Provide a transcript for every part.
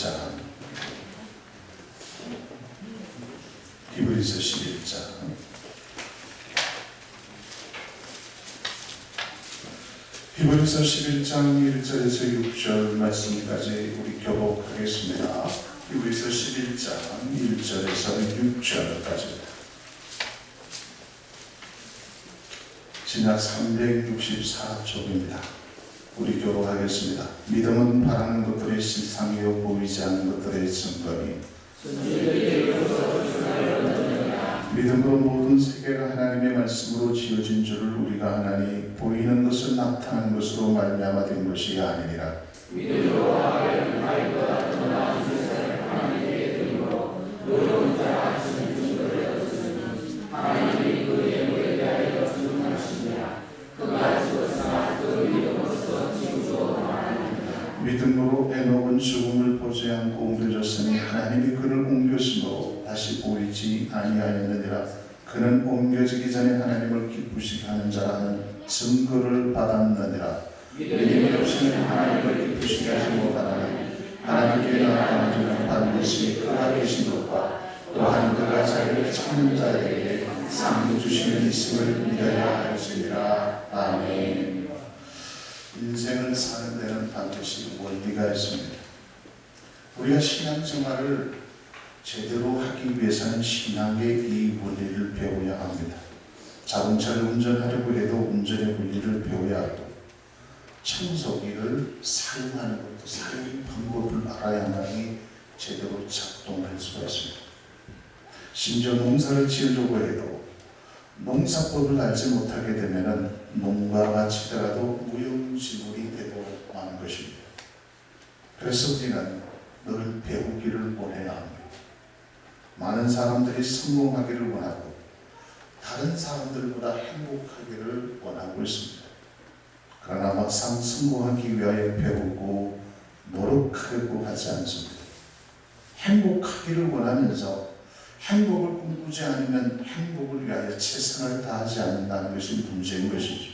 11장 히브리서 11장 히브리서 11장 1절에서 6절 말씀까지 우리 교독하겠습니다. 히브리서 11장 1절에서 6절까지 지난 364쪽입니다. 우리 교독하겠습니다. 믿음은 바라는 것들의 실상이요 보이지 않는 것들의 증거니 믿음으로 모든 세계가 하나님의 말씀으로 지어진 줄을 우리가 하나니 보이는 것은 나타난 것으로 말미암아 된 것이 아니니라. 믿음으로 하나님의 하나님보다 더 나은 세상을 하나님께 드리고 의로운 자가 하시는 증거를 얻으시니 하나님이 그 예물에 대하여 주문하시니라. 그가 죽었으나 그 믿음으로써 지금도 말하느니라. 믿음으로 에녹은 죽음을 보지 않고 옮겨졌으니 하나님이 그를 옮겼으므로 다시 보이지 아니하였느니라. 그는 옮겨지기 전에 하나님을 기쁘시게 하는 자라는 증거를 받았느니라. 믿음이 없이는 하나님을 기쁘시게 하지 못하나니 하나님께 나아가는 자는 반드시 그가 계신 것과 또한 그가 자기를 찾는 자에게 상 주시는 있음을 믿어야 할지니라. 아멘. 인생을 사는 데는 반드시 원리가 있습니다. 우리가 신앙생활을 제대로 하기 위해서는 신앙의 이 원리를 배워야 합니다. 자동차를 운전하려고 해도 운전의 원리를 배워야 하고 청소기를 사용하는 것도 사용 방법을 알아야만이 제대로 작동할 수가 있습니다. 심지어 농사를 지으려고 해도 농사법을 알지 못하게 되면 농가가 치더라도 무용지물이 되고 마는 것입니다. 그래서 우리는 늘 배우기를 원해야 합니다. 많은 사람들이 성공하기를 원하고 다른 사람들보다 행복하기를 원하고 있습니다. 그러나 막상 성공하기 위하여 배우고 노력하려고 하지 않습니다. 행복하기를 원하면서 행복을 꿈꾸지 않으면 행복을 위하여 최선을 다하지 않는다는 것이 문제인 것이죠.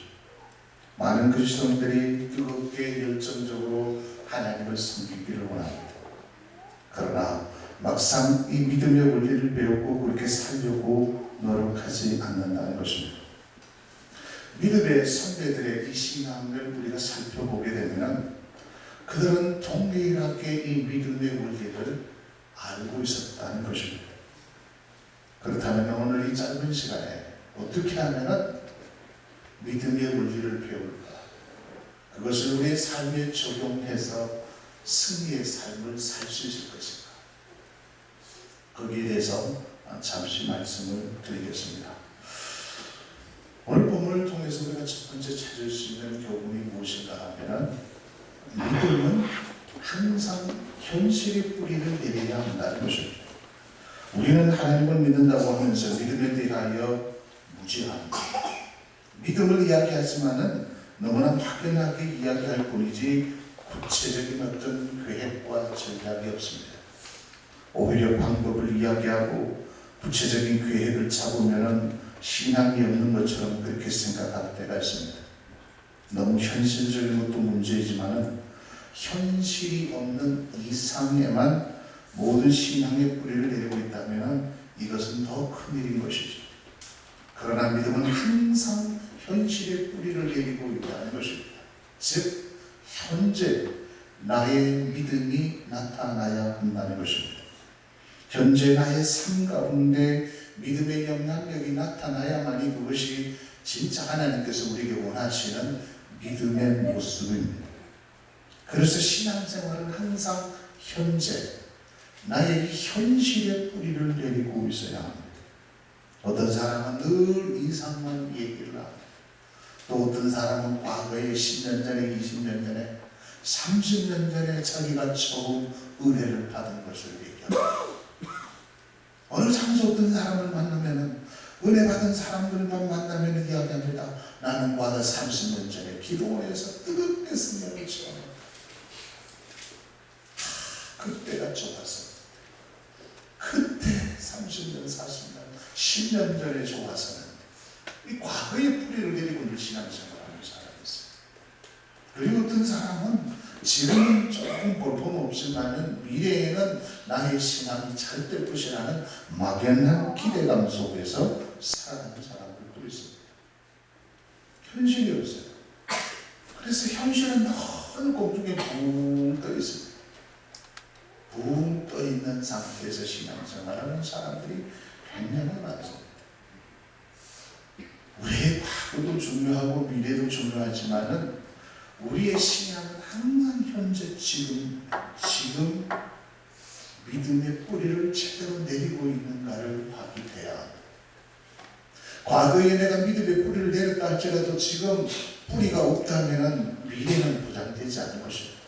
많은 그리스도인들이 뜨겁게 열정적으로 하나님을 섬기기를 원합니다. 그러나 막상 이 믿음의 원리를 배우고 그렇게 살려고 노력하지 않는다는 것입니다. 믿음의 선배들의 이 신앙을 우리가 살펴보게 되면 그들은 동일하게 이 믿음의 원리를 알고 있었다는 것입니다. 그렇다면 오늘 이 짧은 시간에 어떻게 하면 믿음의 원리를 배울까? 그것을 우리의 삶에 적용해서 승리의 삶을 살 수 있을 것인가? 거기에 대해서 잠시 말씀을 드리겠습니다. 오늘 본문을 통해서 우리가 첫 번째 찾을 수 있는 교훈이 무엇인가 하면 믿음은 항상 현실의 뿌리를 내려야 한다는 것입니다. 우리는 하나님을 믿는다고 하면서 믿음에 대하여 무지합니다. 믿음을 이야기하지만은 너무나 막연하게 이야기할 뿐이지 구체적인 어떤 계획과 전략이 없습니다. 오히려 방법을 이야기하고 구체적인 계획을 잡으면은 신앙이 없는 것처럼 그렇게 생각할 때가 있습니다. 너무 현실적인 것도 문제이지만은 현실이 없는 이상에만 모든 신앙의 뿌리를 내리고 있다면 이것은 더 큰일인 것이죠. 그러나 믿음은 항상 현실의 뿌리를 내리고 있다는 것입니다. 즉 현재 나의 믿음이 나타나야 한다는 것입니다. 현재 나의 삶 가운데 믿음의 영향력이 나타나야만이 그것이 진짜 하나님께서 우리에게 원하시는 믿음의 모습입니다. 그래서 신앙생활은 항상 현재 나의 현실의 뿌리를 내리고 있어야 합니다. 어떤 사람은 늘 이상만 얘기를 합니다. 또 어떤 사람은 과거에 10년 전에 20년 전에 30년 전에 자기가 처음 은혜를 받은 것을 얘기합니다. 어느 장소 어떤 사람을 만나면 은혜 받은 사람들만 만나면 이야기합니다. 나는 과거 30년 전에 기도원에서 뜨겁게 승리를 처음 그때가 좋았어. 그때 30년, 40년, 10년 전에 좋았었는데 이 과거의 뿌리를 내리고 있는 신앙생활을 하는 사람이 있어요. 그리고 어떤 사람은 지금은 조금 볼품없지만은 미래에는 나의 신앙이 잘 될 것이라는 막연한 기대감 속에서 살아가는 사람들도 있습니다. 현실이 없어요. 그래서 현실은 늘 공중에 붕 떠 있습니다. 붕 떠 있는 상태에서 신앙생활하는 사람들이 굉장히 많습니다. 우리의 과거도 중요하고 미래도 중요하지만은 우리의 신앙은 항상 현재 지금 믿음의 뿌리를 제대로 내리고 있는가를 확인해야 합니다. 과거에 내가 믿음의 뿌리를 내렸다 할지라도 지금 뿌리가 없다면 미래는 보장되지 않을 것입니다.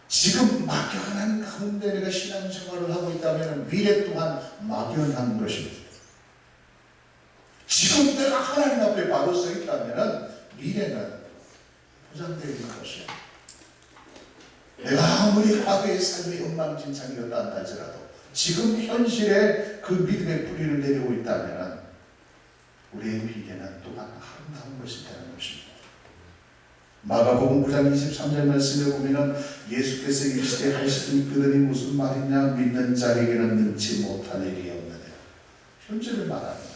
지금 막연한 가운데 내가 신앙생활을 하고 있다면 미래 또한 막연한 것입니다. 지금 내가 하나님 앞에 바로 서 있다면 미래는 보장되는 것이야. 내가 아무리 과거의 삶이 엉망진창이었다 한다 할지라도 지금 현실에 그 믿음의 뿌리를 내리고 있다면 우리의 미래는 또한 아름다운 것이 되는 것입니다. 마가복음 9장 23절 말씀에 보면 예수께서 이르시되 할 수 있거든이 무슨 말이냐 믿는 자에게는 능치 못할 일이 없느냐. 현재를 말합니다.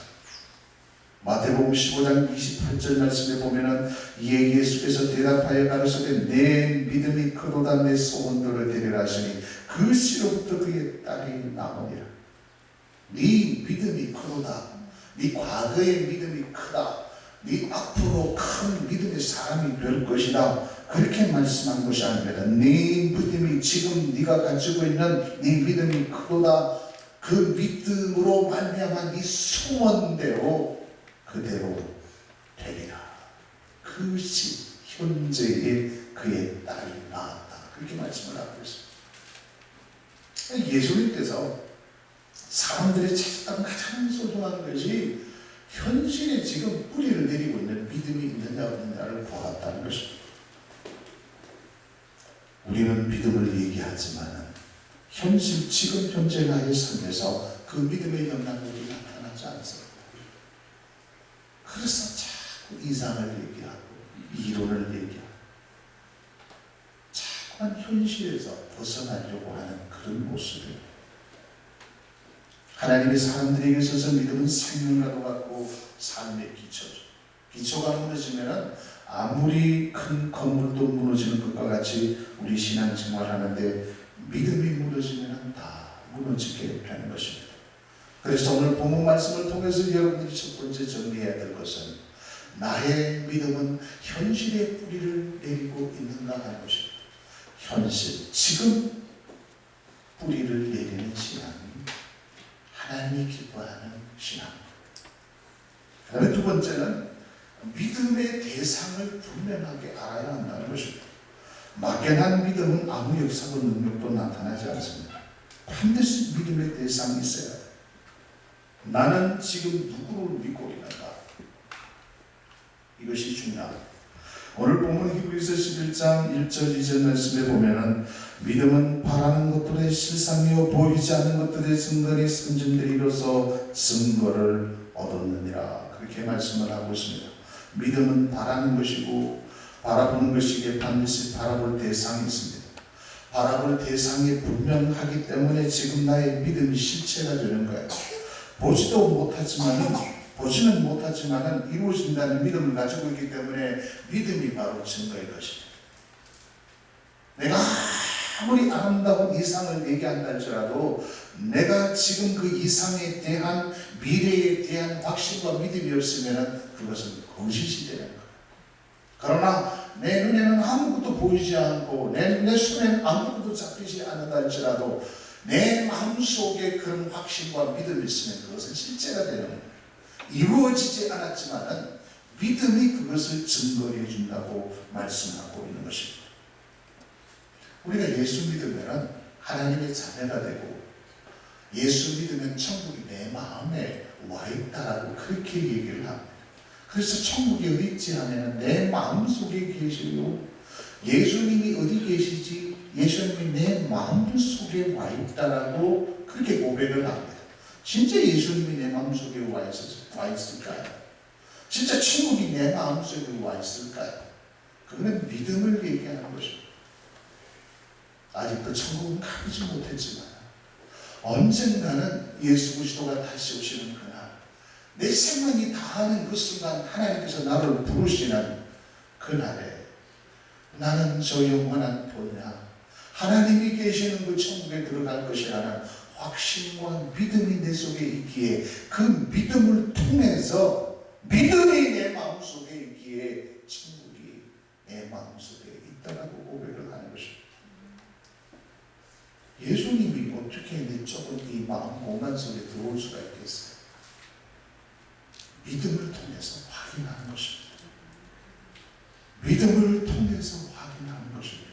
마태복음 15장 28절 말씀에 보면은 이에 예수께서 대답하여 가르치되 내 믿음이 크도다 내 소원들을 되리라 하시니 그 씨로부터 그의 딸이 나오니라. 네 믿음이 크도다. 네 과거의 믿음이 크다. 네 앞으로 큰 믿음의 사람이 될 것이다. 그렇게 말씀한 것이 아닙니다. 네 믿음이 지금 네가 가지고 있는 네 믿음이 크도다. 그 믿음으로 말미암아 네 소원대로 그대로 되리라. 그것이 현재의 그의 딸이 나았다. 그렇게 말씀을 하고 있습니다. 예수님께서 사람들이 찾았던 가장 소중한 것이 현실에 지금 뿌리를 내리고 있는 믿음이 있느냐 없느냐를 보았다는 것입니다. 우리는 믿음을 얘기하지만 현실 지금 현재 나의 삶에서 그 믿음의 영향력이 나타나지 않습니다. 그래서 자꾸 이상을 얘기하고 이론을 얘기하고 자꾸만 현실에서 벗어나려고 하는 그런 모습이에요. 하나님의 사람들에게 있어서 믿음은 생명과도 같고 삶의 기초죠. 기초가 무너지면 아무리 큰 건물도 무너지는 것과 같이 우리 신앙생활 하는데 믿음이 무너지면 다 무너지게 되는 것입니다. 그래서 오늘 본문 말씀을 통해서 여러분들이 첫 번째 정리해야 될 것은 나의 믿음은 현실의 뿌리를 내리고 있는가 하는 것입니다. 현실, 지금 뿌리를 내리는 신앙이 하나님이 기뻐하는 신앙입니다. 그 다음에 두 번째는 믿음의 대상을 분명하게 알아야 한다는 것입니다. 막연한 믿음은 아무 역사도 능력도 나타나지 않습니다. 반드시 믿음의 대상이 있어야 돼요. 나는 지금 누구를 믿고 있는가? 이것이 중요합니다. 오늘 본문 히브리서 11장 1절 2절 말씀에 보면은 믿음은 바라는 것들의 실상이요 보이지 않는 것들의 증거니 선진들이로서 증거를 얻었느니라. 그렇게 말씀을 하고 있습니다. 믿음은 바라는 것이고 바라보는 것이기에 반드시 바라볼 대상이 있습니다. 바라볼 대상이 분명하기 때문에 지금 나의 믿음이 실체가 되는 거예요. 보지는 못하지만 이루어진다는 믿음을 가지고 있기 때문에 믿음이 바로 증거인 것입니다. 내가 아무리 아름다운 이상을 얘기한다 할지라도 내가 지금 그 이상에 대한 미래에 대한 확신과 믿음이 없으면 그것은 거짓이 되는 거예요. 그러나 내 눈에는 아무것도 보이지 않고 내 손에는 아무것도 잡히지 않는다 할지라도 내 마음속에 그런 확신과 믿음이 있으면 그것은 실제가 되는 거예요. 이루어지지 않았지만 믿음이 그것을 증거해 준다고 말씀하고 있는 것입니다. 우리가 예수 믿으면 하나님의 자녀가 되고 예수 믿으면 천국이 내 마음에 와 있다라고 그렇게 얘기를 합니다. 그래서 천국이 어디 있지 하면 내 마음속에 계시고 예수님이 어디 계시지? 예수님이 내 마음속에 와 있다라고 그렇게 고백을 합니다. 진짜 예수님이 내 마음속에 와 있을까요? 진짜 천국이 내 마음속에 와 있을까요? 그거는 믿음을 얘기하는 것입니다. 아직도 천국은 가보지 못했지만 언젠가는 예수 그리스도가 다시 오시는 그날, 내 생명이 다하는 그 순간 하나님께서 나를 부르시는 그날에 나는 저 영원한 본향 하나님이 계시는 그 천국에 들어갈 것이라는 확신과 믿음이 내 속에 있기에, 그 믿음을 통해서 믿음이 내 마음속에 있기에 천국이 내 마음속에 있다라고 고백을 하는 것입니다. 예수님이 어떻게 내 좁은 이 마음 공간 속에 들어올 수가 있겠어요? 믿음을 통해서 확인하는 것입니다. 믿음을 통해서 확인하는 것입니다.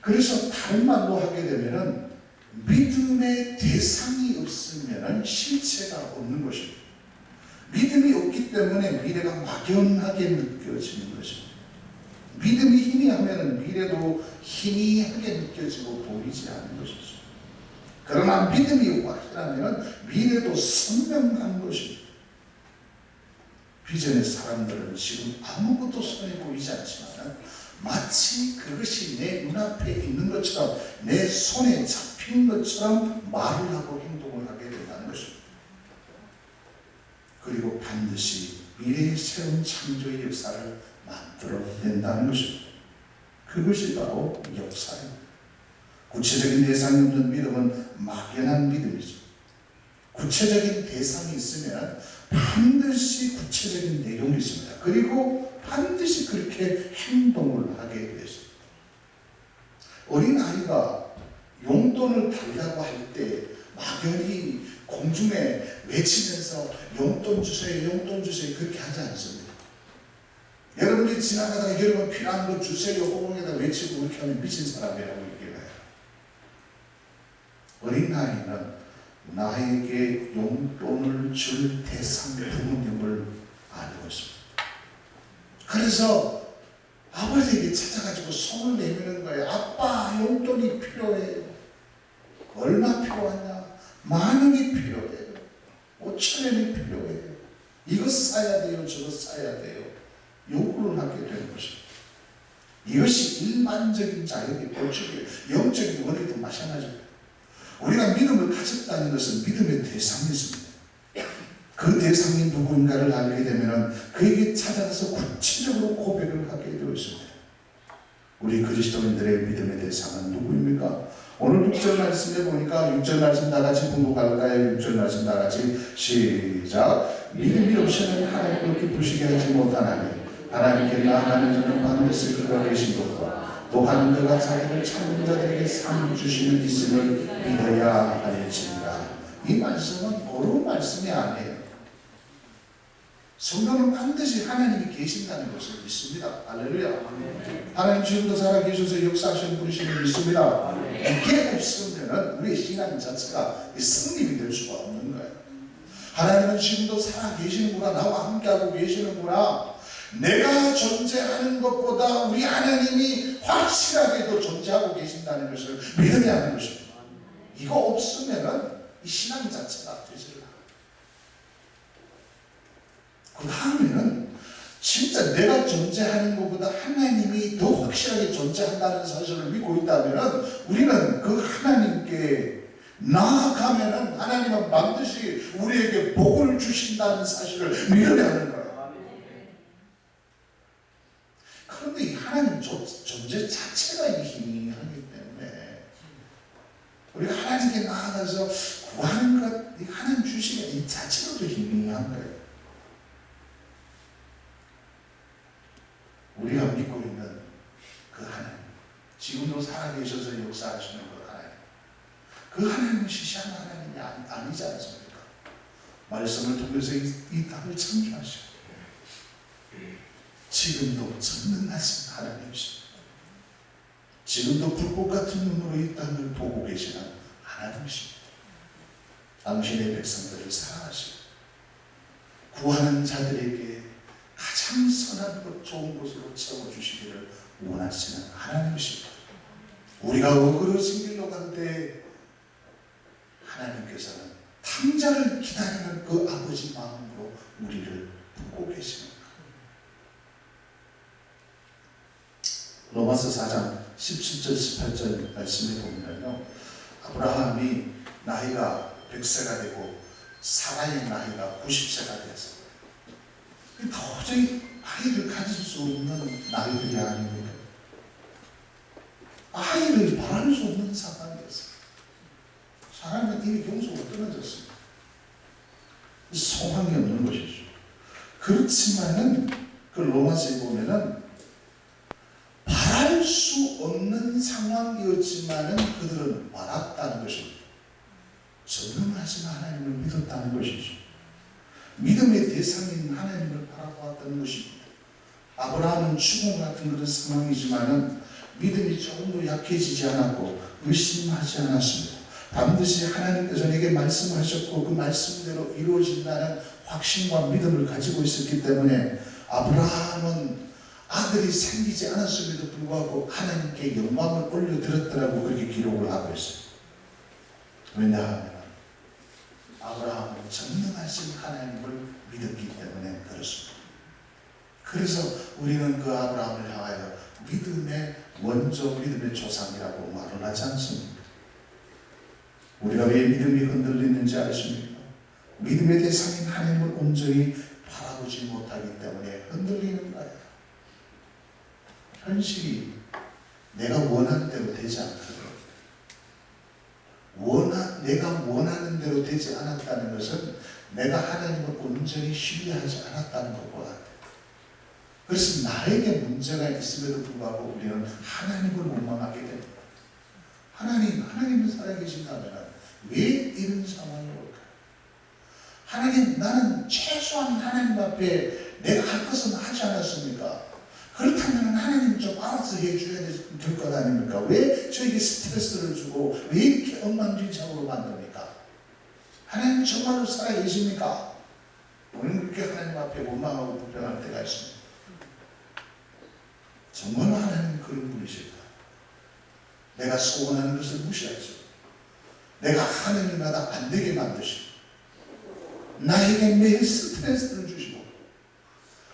그래서 다른 말로 하게 되면은 믿음의 대상이 없으면은 실체가 없는 것입니다. 믿음이 없기 때문에 미래가 막연하게 느껴지는 것입니다. 믿음이 희미하면은 미래도 희미하게 느껴지고 보이지 않는 것이죠. 그러나 믿음이 확실하면은 미래도 선명한 것입니다. 비전의 사람들은 지금 아무것도 손에 보이지 않지만 마치 그것이 내 눈앞에 있는 것처럼, 내 손에 잡힌 것처럼 말을 하고 행동을 하게 된다는 것입니다. 그리고 반드시 미래의 새로운 창조의 역사를 만들어낸다는 것입니다. 그것이 바로 역사입니다. 구체적인 대상이 없는 믿음은 막연한 믿음이죠. 구체적인 대상이 있으면 반드시 구체적인 내용이 있습니다. 그리고 반드시 그렇게 행동을 하게 되십니다. 어린아이가 용돈을 달라고 할 때 막연히 공중에 외치면서 용돈 주세요, 용돈 주세요 그렇게 하지 않습니다. 여러분이 지나가다가 여러분 필요한 거 주세요 호봉에다 외치고 그렇게 하면 미친 사람이라고 얘기해요. 어린아이는 나에게 용돈을 줄 대상 부모님을 알고 있습니다. 그래서 아버지에게 찾아가지고 손을 내미는 거예요. 아빠 용돈이 필요해요. 얼마 필요하냐? 10,000원이 필요해요. 5,000원이 필요해요. 이것 사야 돼요. 저것 사야 돼요. 요구를 하게 되는 것입니다. 이것이 일반적인 자유의 법칙이에요. 영적인 원리도 마찬가지입니다. 우리가 믿음을 가졌다는 것은 믿음의 대상이 있습니다. 그 대상이 누구인가를 알게 되면 그에게 찾아가서 구체적으로 고백을 하게 되어 있습니다. 우리 그리스도인들의 믿음의 대상은 누구입니까? 오늘 6절 말씀에 보니까 6절 말씀 다 같이 봉독할까요? 6절 말씀 다 같이 시작. 믿음이 없이는 하나님을 기쁘시게 하지 못하나니 하나님께 나아가는 자는 반드시 그가 계신 것과 또한 그가 자기를 찾는 자들에게 상 주시는 있음을 믿어야 할지니라. 이 말씀은 어려운 말씀이 아니에요. 성도는 반드시 하나님이 계신다는 것을 믿습니다. 할렐루야. 하나님 지금도 살아계셔서 역사하시는 분이심을 믿습니다. 이게 없으면 우리의 신앙 자체가 성립이 될 수가 없는 거예요. 하나님은 지금도 살아계시는구나, 나와 함께하고 계시는구나, 내가 존재하는 것보다 우리 하나님이 확실하게도 존재하고 계신다는 것을 믿어야 하는 것입니다. 이거 없으면 이 신앙 자체가 되질 않아요. 그 다음에는 진짜 내가 존재하는 것보다 하나님이 더 확실하게 존재한다는 사실을 믿고 있다면 우리는 그 하나님께 나아가면 하나님은 반드시 우리에게 복을 주신다는 사실을 믿어야 하는 거예요. 그런데 이 하나님 존재 자체가 희미하기 때문에 우리가 하나님께 나아가서 구하는 것, 이 하나님 주시는 이 자체로도 희미한 거예요. 우리가 믿고 있는 그 하나님, 지금도 살아계셔서 역사하시는 그 하나님, 그 하나님은 시시한 하나님이 아니지 않습니까? 말씀을 통해서 이 땅을 창조하시고 지금도 전능하신 하나님이십니다. 지금도 불꽃 같은 눈으로 이 땅을 보고 계시는 하나님이십니다. 당신의 백성들을 사랑하시고 구하는 자들에게 가장 선한 것, 좋은 것으로 채워주시기를 원하시는 하나님이십니다. 우리가 어그러진 길로 갈 때 하나님께서는 탕자를 기다리는 그 아버지 마음으로 우리를 보고 계십니다. 로마서 4장 17절 18절 말씀에 보면요, 아브라함이 나이가 100세가 되고 사라의 나이가 90세가 되었어요. 도저히 아이를 가질 수 없는 나이들이 아닙니까? 아이를 바랄 수 없는 상황이었어요. 사람은 이미 경소가 끊어졌습니다. 소망이 없는 것이죠. 그렇지만은 그 로마서에 보면은 바랄 수 없는 상황이었지만은 그들은 바랐다는 것입니다. 전능하신 하나님을 믿었다는 것이죠. 믿음의 대상인 하나님을 바라보았다는 것입니다. 아브라함은 죽음 같은 그런 상황이지만은 믿음이 조금도 약해지지 않았고 의심하지 않았습니다. 반드시 하나님께서 내게 말씀하셨고 그 말씀대로 이루어진다는 확신과 믿음을 가지고 있었기 때문에 아브라함은 아들이 생기지 않았음에도 불구하고 하나님께 영광을 올려드렸더라고 그렇게 기록을 하고 있어요. 왜냐하면 아브라함은 전능하신 하나님을 믿었기 때문에 그렇습니다. 그래서 우리는 그 아브라함을 향하여 믿음의 원조, 믿음의 조상이라고 말을 하지 않습니까? 우리가 왜 믿음이 흔들리는지 아십니까? 믿음의 대상인 하나님을 온전히 바라보지 못하기 때문에 흔들리는 거예요. 현실이 내가 원하는 대로 되지 않거든. 내가 원하는 대로 되지 않았다는 것은 내가 하나님을 온전히 신뢰하지 않았다는 것과 같아요. 그래서 나에게 문제가 있음에도 불구하고 우리는 하나님을 원망하게 됩니다. 하나님은 살아계신다면 왜 이런 상황이 올까요? 하나님, 나는 최소한 하나님 앞에 내가 할 것은 하지 않았습니까? 그렇다면 하나님 좀 알아서 해줘야 될 것 아닙니까? 왜 저에게 스트레스를 주고 왜 이렇게 엉망진창으로 만듭니까? 하나님 정말로 살아계십니까? 우리는 그렇게 하나님 앞에 원망하고 불평할 때가 있습니다. 정말로 하나님 그런 분이실까? 내가 소원하는 것을 무시하죠. 내가 하는 일마다 안 되게 만드시고 나에게 매일 스트레스를 주시고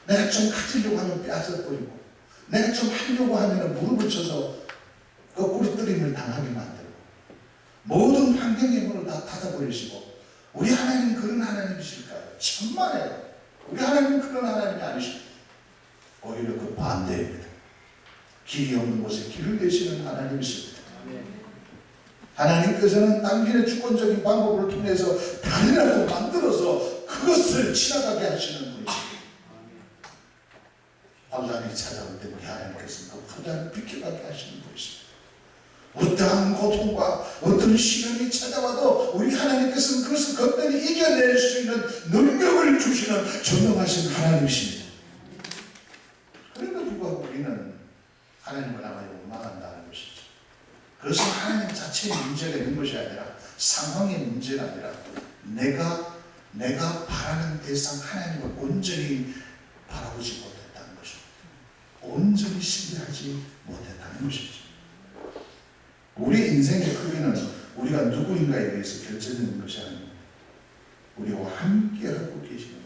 내가 좀 가지려고 하면 빼앗아버리고 내가 좀 하려고 하면 무릎을 쳐서 거꾸로 뜨림을 당하게 만들고 모든 환경의 문을 다 닫아버리시고 우리 하나님은 그런 하나님이실까요? 천만에요. 우리 하나님은 그런 하나님이 아니십니다. 오히려 그 반대입니다. 길이 없는 곳에 길을 내시는 하나님이십니다. 하나님께서는 당신의 주권적인 방법을 통해서 다리라도 만들어서 그것을 지나가게 하시는 분이십니다. 환란이 찾아올 때 우리 하나님께서는 그 환란을 비켜가게 하시는 분이십니다. 어떠한 고통과 어떤 시련이 찾아와도 우리 하나님께서는 그것을 거뜬히 이겨낼 수 있는 능력을 주시는 전능하신 하나님이십니다. 그럼에도 불구하고 우리는 하나님을 아마 원망한다는 것이죠. 그래서 하나님 자체의 문제가 있는 것이 아니라 상황의 문제가 아니라 내가 바라는 대상 하나님을 온전히 바라보지 못했다는 것입니다. 온전히 신뢰하지 못했다는 것이죠. 우리 인생의 크기는 우리가 누구인가에 의해서 결정되는 것이 아닙니다. 우리와 함께하고 계시는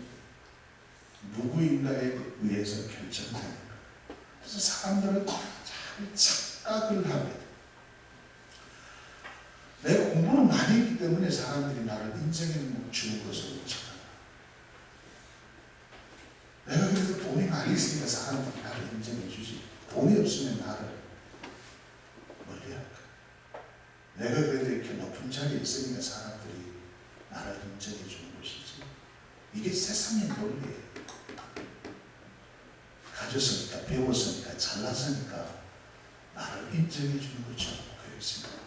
누구인가에 의해서 결정됩니다. 그래서 사람들은 잘 착각을 합니다. 내가 공부를 많이 했기 때문에 사람들이 나를 인정해 주는 것으로 착각합니다. 내가 그래도 돈이 많이 있으니까 사람들이 나를 인정해 주지. 돈이 없으면 나를 멀리할까? 내가 그래도 이렇게 높은 자리에 있으니까 사람들이 나를 인정해 주는 것이지. 이게 세상의 논리예요. 가졌으니까, 배웠으니까, 잘났으니까 나를 인정해 주는 것처럼 그랬습니다.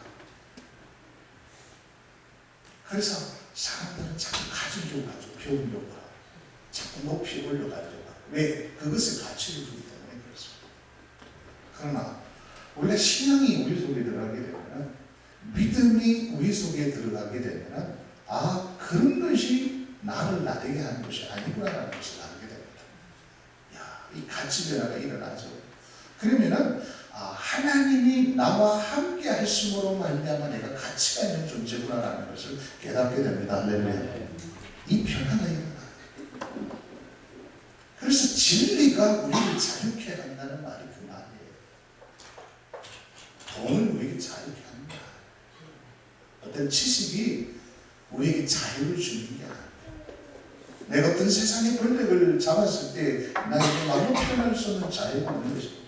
그래서 사람들은 자꾸 가지려고 하죠. 배우려고 하고 자꾸 높이 올려가려고 하고 왜? 그것을 가치를 주기 때문에 그렇습니다. 그러나 원래 신앙이 우리 속에 들어가게 되면 믿음이 우리 속에 들어가게 되면 그런 것이 나를 나되게 하는 것이 아니구나라는 것을 알게 됩니다. 이 가치 변화가 일어나죠. 그러면은 하나님이 나와 함께 하심으로 말미암아 내가 가치가 있는 존재구나라는 것을 깨닫게 됩니다. 할렐루야. 이 변화가 일어나요. 그래서 진리가 우리를 자유케 한다는 말이 그 말이에요. 돈은 우리에게 자유케 합니다. 어떤 지식이 우리에게 자유를 주는 게 아니에요. 내가 어떤 세상의 권력을 잡았을 때 나에게 마음을 표현할 수 없는 자유가 없는 것입니다.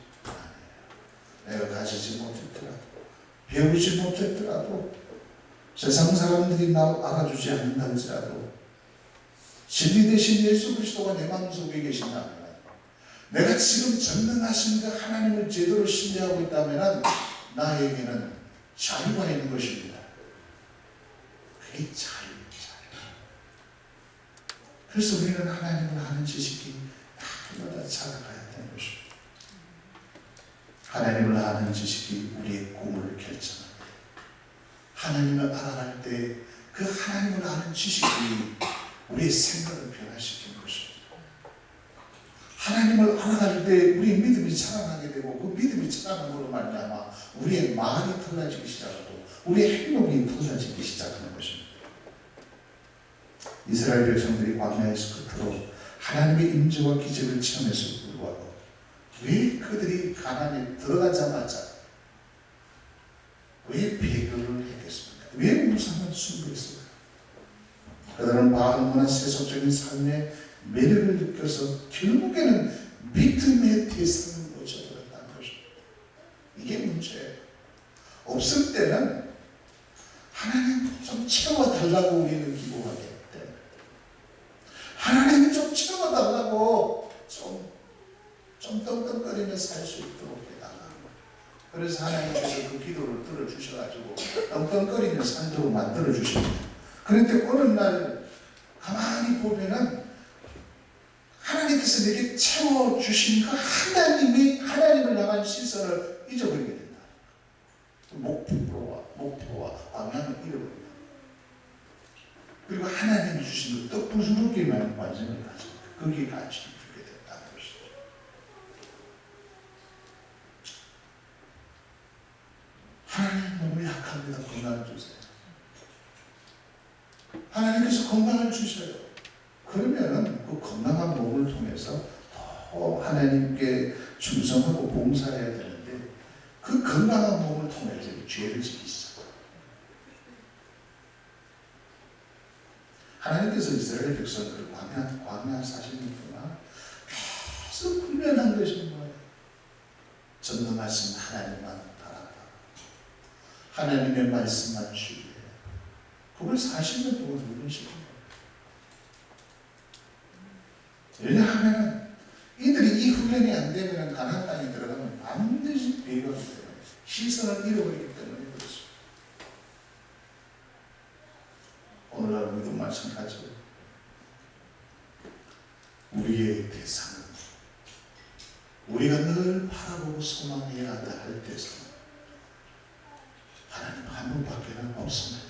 내가 가지지 못했더라도, 배우지 못했더라도, 세상 사람들이 나 알아주지 않는다 할지라도 진리 대신 예수 그리스도가 내 마음속에 계신다면, 내가 지금 전능하신 그 하나님을 제대로 신뢰하고 있다면 나에게는 자유가 있는 것입니다. 그게 자유입니다. 그래서 우리는 하나님을 아는 지식이 날마다 자라가야 되는 것입니다. 하나님을 아는 지식이 우리의 꿈을 결정합니다. 하나님을 알아갈 때 그 하나님을 아는 지식이 우리의 생각을 변화시키는 것입니다. 하나님을 알아갈 때 우리의 믿음이 자라나게 되고, 그 믿음이 자라남으로 말미암아 우리의 말이 달라지기 시작하고 우리의 행동이 달라지기 시작하는 것입니다. 이스라엘 백성들이 광야에서 끝으로 하나님의 임재와 기적을 체험했을 불구하고 왜 그들이 가나안에 들어가자마자 왜 배교를 했겠습니까? 왜 우상을 숭배했을까요? 그들은 바알문화 세속적인 삶의 매력을 느껴서 결국에는 믿음의 대상을 놓쳐버렸다는 것입니다. 이게 문제예요. 없을 때는 하나님 좀 채워달라고 우리는 기도하게 때문에, 하나님 좀 채워달라고 좀 떵떵거리며 살 수 있도록 해달라. 그래서 하나님께서 그 기도를 들어주셔가지고 떵떵거리며 살도록 만들어주십니다. 그런데 어느 날 가만히 보면은 하나님께서 내게 채워주신 그 하나님을 향한 시선을 잊어버리게 된다. 목표와 방향을 잃어버린다. 그리고 하나님이 주신 그 떡부스럽기만 관심을 가지고 거기에 관심을 두게 된다는 것이죠. 하나님 너무 약합니다. 건강을 주세요. 하나님께서 건강을 주셔요. 그러면 그 건강한 몸을 통해서 더 하나님께 충성하고 봉사해야 되는데, 그 건강한 몸을 통해서 죄를 지기 시작해요. 하나님께서 이스라엘 백성들을 광야 40년 동안 계속 훈련한 것이 뭐예요? 전능하신 하나님만 바라봐, 하나님의 말씀만 주의해. 그걸 40년 동안 훈련시킨 거예요. 왜냐하면 이들이 이 훈련이 안 되면 가나안 땅에 들어가면 반드시 배교하기 때문에, 시선을 잃어버리기 때문에 그렇습니다. 오늘날 우리도 마찬가지로 우리의 대상은 우리가 늘 바라보고 소망해야 할 대상은 하나님 한 분밖에는 없습니다.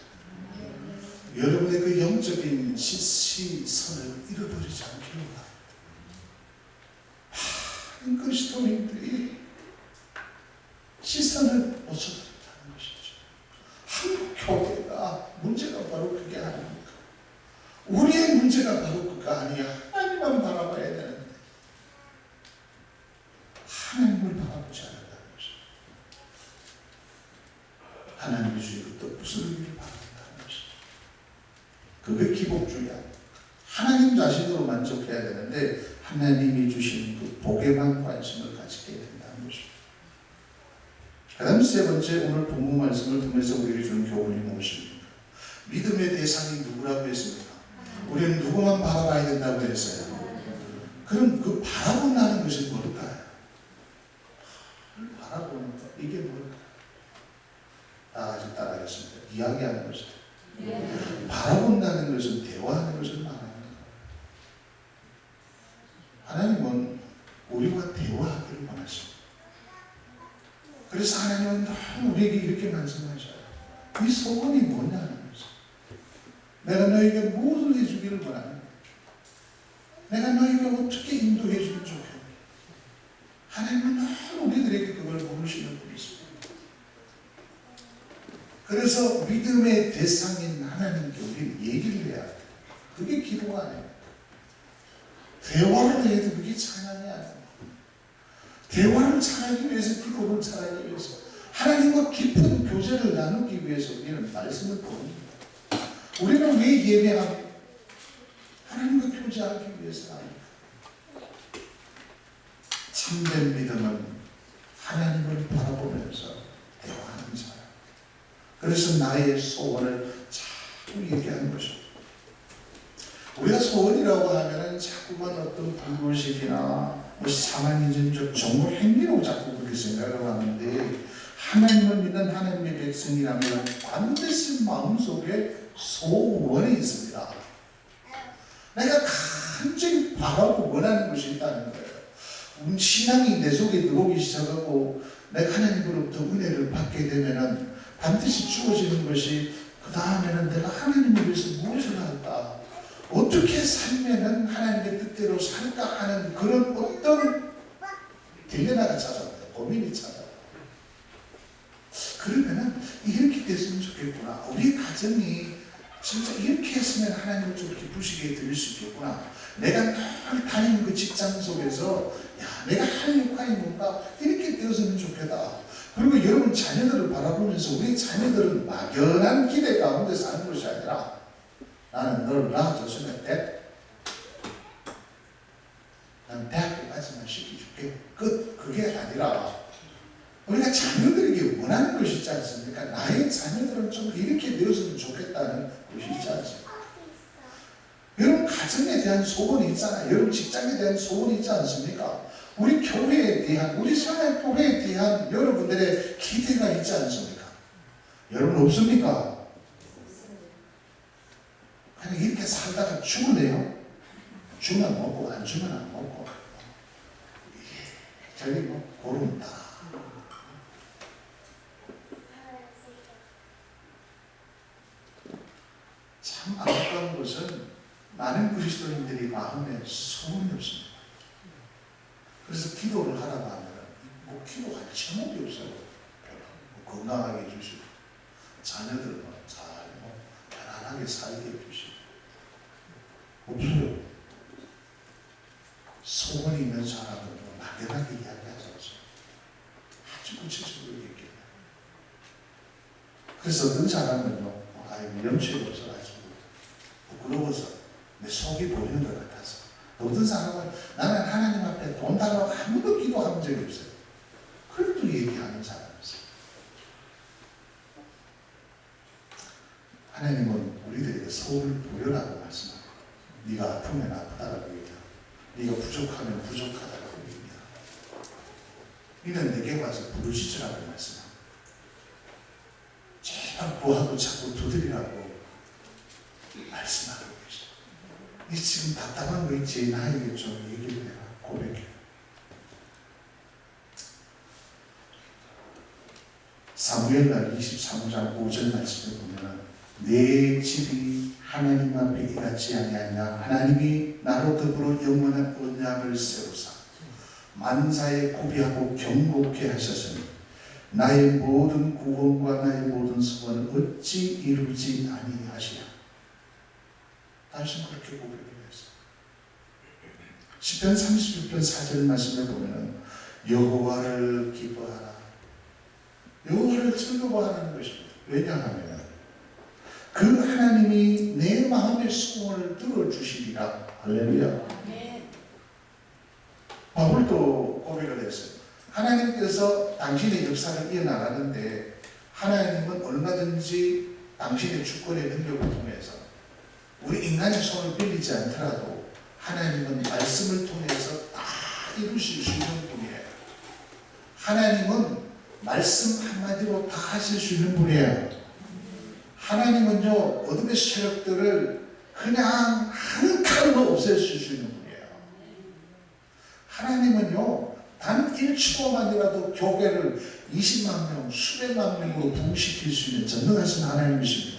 여러분의 그 영적인 시선을 잃어버리지 않기를 바랍니다. 많은 그리스도인들이 시선을 놓쳐버린다는 것이죠. 한국 교회가 문제가 바로 그게 아닙니까? 우리의 문제가 바로 그가 아니야. 하나님만 바라봐야 되는데 하나님을 바라보지 않는다는 것이죠. 하나님이 주신 또 무슨 의미를 바란다는 것이죠. 그게 기복주의야. 하나님 자신으로 만족해야 되는데 하나님이 주신 그 복에만 관심을 가지게 된다는 것입니다. 그 다음 세 번째, 오늘 본문 말씀을 통해서 우리에게 주는 교훈이 무엇입니까? 믿음의 대상이 누구라고 했습니까? 우리는 누구만 바라봐야 된다고 했어요. 그럼 그 바라본다는 것이 뭘까요? 바라보는 것, 이게 뭘까요? 다 같이 따라하겠습니다. 이야기하는 것이다. 바라본다는 것은 대화하는 것을 말하는 거예요. 하나님은 우리와 대화하기를 원하십니다. 그래서 하나님은 너무 우리에게 이렇게 말씀하셔요. 네 소원이 뭐냐는 거죠. 내가 너에게 무엇을 해주기를 원하는가? 내가 너에게 어떻게 인도해 주면 좋겠는가? 하나님은 너무 우리들에게 그걸 물으시는 분이십니다. 그래서 믿음의 대상인 하나님께 우리는 얘기를 해야 돼요. 그게 기도가 아닙니다. 대화를 해도 그게 찬양이 아닙니다. 대화를 잘하기 위해서, 기도를 잘하기 위해서 하나님과 깊은 교제를 나누기 위해서 우리는 말씀을 봅니다. 우리는 왜 예배합니까? 하나님과 교제하기 위해서 합니다. 참된 믿음은 하나님을 바라보면서 대화하는 사람. 그래서 나의 소원을 자꾸 얘기하는 것입니다. 우리가 소원이라고 하면은 자꾸만 어떤 불교식이나 사만인전적 정보 행위로 자꾸 그렇게 생각을 하는데, 하나님을 믿는 하나님의 백성이라면 반드시 마음속에 소원이 있습니다. 내가 간절히 바라고 원하는 것이 있다는 거예요. 신앙이 내 속에 들어오기 시작하고 내가 하나님으로부터 은혜를 받게 되면은 반드시 주어지는 것이, 그 다음에는 내가 하나님을 위해서 무엇을 할까, 어떻게 살면은 하나님의 뜻대로 살까 하는 그런 어떤 딜레마가 찾아옵니다. 고민이 찾아옵니다. 그러면은 이렇게 됐으면 좋겠구나. 우리 가정이 진짜 이렇게 했으면 하나님을 좀 기쁘시게 드릴 수 있겠구나. 내가 늘 다니는 그 직장 속에서 내가 할 역할이 뭔가 이렇게 되었으면 좋겠다. 그리고 여러분 자녀들을 바라보면서 우리 자녀들은 막연한 기대 가운데 사는 것이 아니라, 나는 너를 낳아줬으면 난 대학교까지만 시켜줄게. 그게 아니라 우리가 자녀들에게 원하는 것이 있지 않습니까? 나의 자녀들은 좀 이렇게 되었으면 좋겠다는 것이 있지 않습니까? 여러분 가정에 대한 소원이 있잖아요. 여러분 직장에 대한 소원이 있지 않습니까? 우리 교회에 대한, 우리 사회교회에 대한 여러분들의 기대가 있지 않습니까? 여러분 없습니까? 그냥 이렇게 살다가 죽을래요? 주면 먹고 안 주면 안 먹고 저기 고른다. 참 안타까운 것은 많은 그리스도인들이 마음에 소원이 없습니다. 그래서 기도를 하라고 하면 기도할 제목이 없어요. 건강하게 해주시고 자녀들 잘 편안하게 살게 해주시고 없어요. 소원이 있는 사람은 막연하게 이야기하지 않습니다. 아주 구체적으로 얘기해요. 그래서 어떤 사람은요, 염치가 없어가지고 부끄러워서 내 속이 보이는 것 같아서, 어떤 사람은 나는 하나님 앞에 돈 달라고 아무도 기도한 적이 없어요. 그래도 얘기하는 사람이 있어요. 하나님은 우리들에게 소원을 보여라고 말씀합니다. 네가 아프면 아프다라고 얘기하고, 네가 부족하면 부족하다라고 얘기하고, 너는 내게 와서 부르짖으라고 말씀합니다. 제발 구하고 자꾸 두드리라고 말씀하고 계십니다. 이 지금 답답한 거 있지? 나에게 좀 얘기를 해라. 고백해. 사무엘나 23장 5절 말씀을 보면, 내 집이 하나님 앞에 이같지 아니하냐. 하나님이 나로 더불어 영원한 언약을 세우사 만사에 고비하고 경고케 하셨으니 나의 모든 구원과 나의 모든 소원을 어찌 이루지 아니하시냐. 다시 그렇게 고백을 했어요. 시편 36편 4절 말씀을 보면 여호와를 기뻐하라. 여호와를 즐거워하는 것입니다. 왜냐하면 그 하나님이 내 마음의 소원을 들어주시리라. 할렐루야. 바울도 고백을 했어요. 하나님께서 당신의 역사를 이어나가는데 하나님은 얼마든지 당신의 주권의 능력을 통해서 우리 인간의 손을 빌리지 않더라도 하나님은 말씀을 통해서 다 이루실 수 있는 분이에요. 하나님은 말씀 한마디로 다 하실 수 있는 분이에요. 하나님은요, 어둠의 세력들을 그냥 한 칼로 없애실 수 있는 분이에요. 하나님은요, 단 1초만이라도 교회를 20만 명, 수백만 명으로 부흥시킬 수 있는 전능하신 하나님이십니다.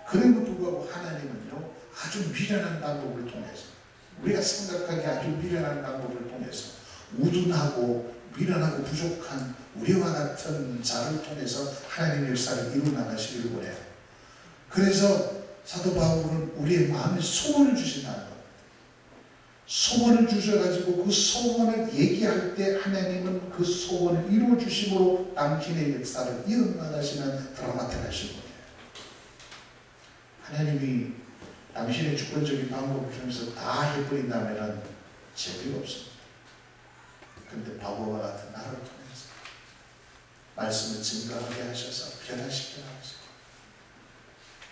그럼에도 불구하고 하나님은요, 아주 미련한 방법을 통해서, 우리가 생각하기에 아주 미련한 방법을 통해서 우둔하고 미련하고 부족한 우리와 같은 자를 통해서 하나님의 역사를 이루어나가시기를 원해요. 그래서 사도 바울은 우리의 마음에 소원을 주신다는 것. 소원을 주셔가지고 그 소원을 얘기할 때 하나님은 그 소원을 이루어 주심으로 당신의 역사를 이어나가시는 드라마틱하신 분이에요. 하나님이 당신의 주권적인 방법을 통해서 다 해버린다면 재미가 없습니다. 그런데 바보와 같은 나를 통해서 말씀을 증거하게 하셔서 변화시켜 나가시고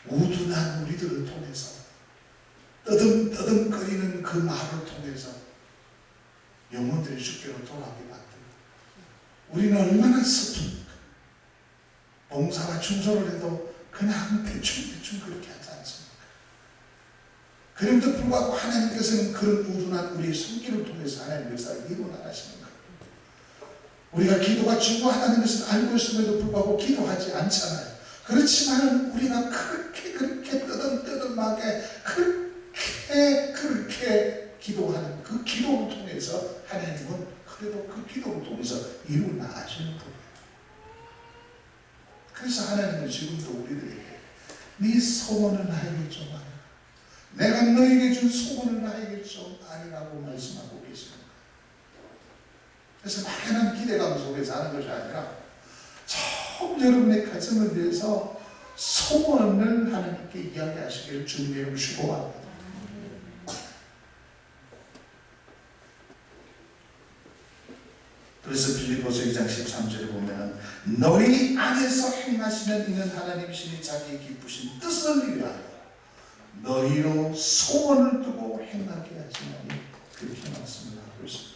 우둔한 우리들을 통해서 떠듬떠듬거리는 그 말을 통해서 영혼들이 주께로 돌아오게 만들고 우리는 얼마나 슬픕니까? 봉사와 충성을 해도 그냥 대충 그렇게 하지 않습니까? 그럼에도 불구하고 하나님께서는 그런 우둔한 우리의 손길을 통해서 하나님의 역사를 이루어 나가시는 거예요. 우리가 기도가 중요하다는 것을 알고 있음에도 불구하고 기도하지 않잖아요. 그렇지만 우리가 그렇게 뜨듬뜨듬하게 그렇게 기도하는 그 기도를 통해서 하나님은 그래도 그 기도를 통해서 이루어 나가시는 거예요. 그래서 하나님은 지금도 우리들에게 네 소원을 나에게 좀 하라. 내가 너에게 준 소원을 나에게 좀 아니라고 말씀하고 계십니다. 그래서 막연한 기대감 속에서 하는 것이 아니라 처음 여러분의 가정을 위해서 소원을 하나님께 이야기하시기를 주님의 축복합니다. 그래서 빌립보서 2장 13절에 보면 너희 안에서 행하시는 이는 하나님이시니 자기의 기쁘신 뜻을 위하여 너희로 소원을 두고 행하게 하시나니 그렇게 말씀을 하고 있습니다.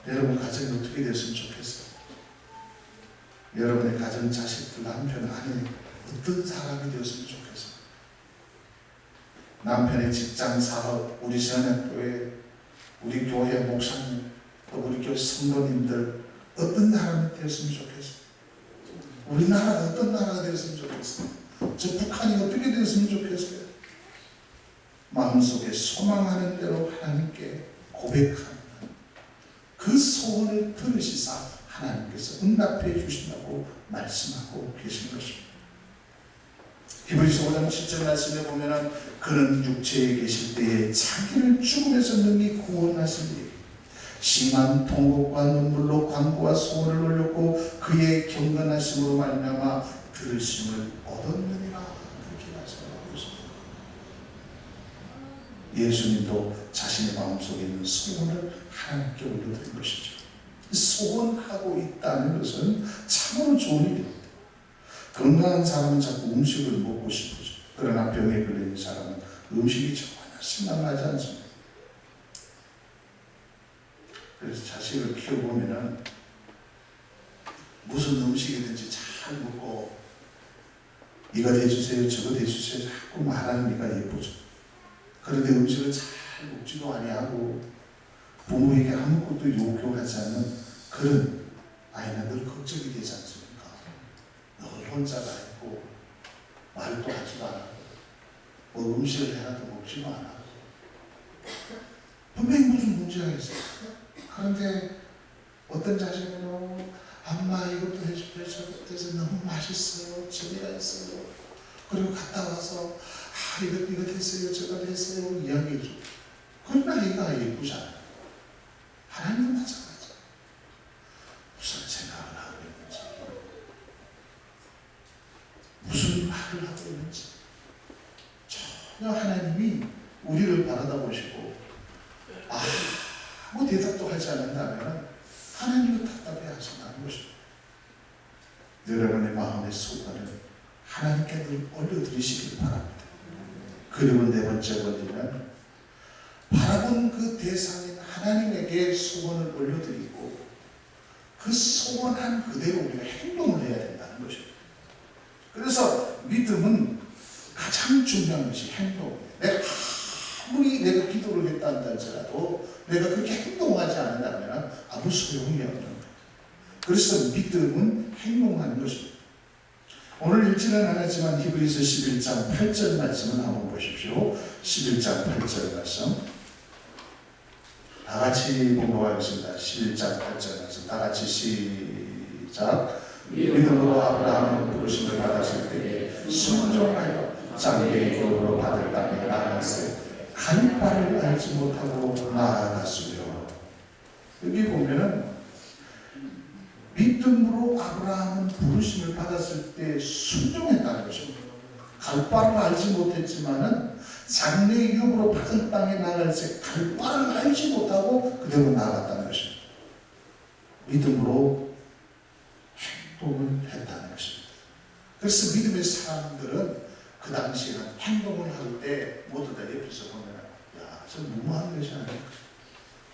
여러분 가정이 어떻게 됐으면 좋겠어요? 여러분의 가정, 자식들, 남편, 아내 어떤 사람이 되었으면 좋겠어요? 남편의 직장, 사업, 우리 선교회, 우리 교회 목사님, 또 우리 교회 성도님들 어떤 사람이 되었으면 좋겠어요? 우리나라가 어떤 나라가 되었으면 좋겠어요? 저 북한이 어떻게 되었으면 좋겠어요? 마음속에 소망하는 대로 하나님께 고백하는 그 소원을 들으시사 하나님께서 응답해 주신다고 말씀하고 계신 것입니다. 히브리서 5장 7절 말씀에 보면 그는 육체에 계실 때에 자기를 죽음에서 능히 구원하시니 심한 통곡과 눈물로 간구와 소원을 올렸고 그의 경건하심으로 말미암아 들으심을 얻었느니라. 그렇게 말씀하고 있습니다. 예수님도 자신의 마음속에 있는 소원을 하나님께 올려드린 것이죠. 소원하고 있다는 것은 참으로 좋은 일입니다. 건강한 사람은 자꾸 음식을 먹고 싶어져. 그러나 병에 걸린 사람은 음식이 전혀 생각나지 않습니다. 그래서 자식을 키워보면 무슨 음식이든지 잘 먹고 이거 대주세요 저거 대주세요 자꾸 말하는 이가 예쁘죠. 그런데 음식을 잘 먹지도 아니하고 부모에게 아무것도 요구하지 않는 그런 아이는 늘 걱정이 되지 않습니까? 늘 혼자가 있고 말도 하지도 않고 뭐 음식을 해놔도 먹지도 않고 분명히 무슨 문제가 있어요. 그런데 어떤 자식은 엄마 이것도 해줄게 저것도 해서 너무 맛있어요. 재미가 있어요. 그리고 갔다 와서 이거 됐어요 저거 됐어요 이야기해줘. 그러나 아이가 예쁘잖아요. 하나님은 마찬가지예요. 무슨 생각을 하고 있는지 무슨 말을 하고 있는지 전혀 하나님이 우리를 바라다보시고 아무 대답도 하지 않는다면 하나님을 답답해 하신다는 것입니다. 여러분의 마음의 소원을 하나님께 늘 올려드리시길 바랍니다. 그리고 네 번째 번째는 바라본 그 대상인 하나님에게 소원을 올려드리고 그 소원한 그대로 우리가 행동을 해야 된다는 것입니다. 그래서 믿음은 가장 중요한 것이 행동이에요. 내가 아무리 내가 기도를 했다 할지라도 내가 그렇게 행동하지 않는다면 아무 소용이 없는 거예요. 그래서 믿음은 행동하는 것입니다. 오늘 읽지는 않았지만 히브리서 11장 8절 말씀을 한번 보십시오. 11장 8절 말씀 다 같이 공부하겠습니다. 11장 8절 말씀 다 같이 시작. 믿음으로 아브라함은 부르심을 받았을 때에 순종하여 장래의 교훈으로 받을 땅에 나아갔어요. 갈 바를 알지 못하고 나아갔으며. 여기 보면은 믿음으로 아브라함은 부르심을 받았을 때 순종했다는 것입니다. 갈 바를 알지 못했지만은 장래 유업으로 받은 땅에 나갈 때 갈 바를 알지 못하고 그대로 나아갔다는 것입니다. 믿음으로 행동을 했다는 것입니다. 그래서 믿음의 사람들은 그 당시에는 행동을 할 때 모두 다 옆에서 보면 야, 저 무모한 것이 아닐까?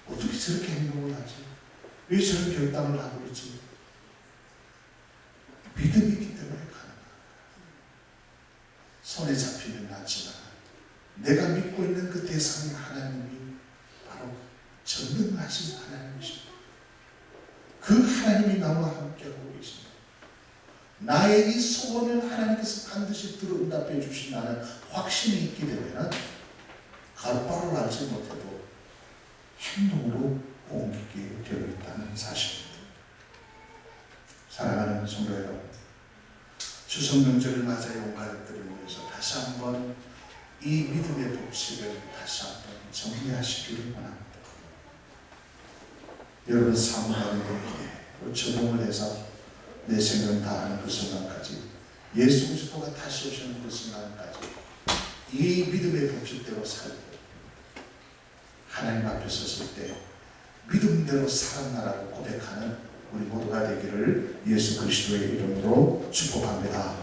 어떻게 저렇게 행동을 하지? 왜 저런 결단을 하고 있지? 믿음이 있기 때문에 가능합니다. 손에 잡히는 않지만 내가 믿고 있는 그 대상이 하나님이 바로 전능하신 하나님이십니다. 그 하나님이 나와 함께하고 계십니다. 나의 이 소원을 하나님께서 반드시 들어 응답해 주신다는 확신이 있게 되면 갈 바를 알지 못해도 행동으로 옮기게 되어 있다는 사실입니다. 사랑하는 성도 여러분, 추석 명절을 맞아 온 가족들이 모여서 다시 한번 이 믿음의 법칙을 다시 한번 정리하시기를 원합니다. 여러분 삶 가운데 적용을 해서 내 생명 다하는 그 순간까지, 예수 그리스도가 다시 오시는 그 순간까지 이 믿음의 법칙대로 살고 하나님 앞에 섰을 때 믿음대로 살았나라고 고백하는 우리 모두가 되기를 예수 그리스도의 이름으로 축복합니다.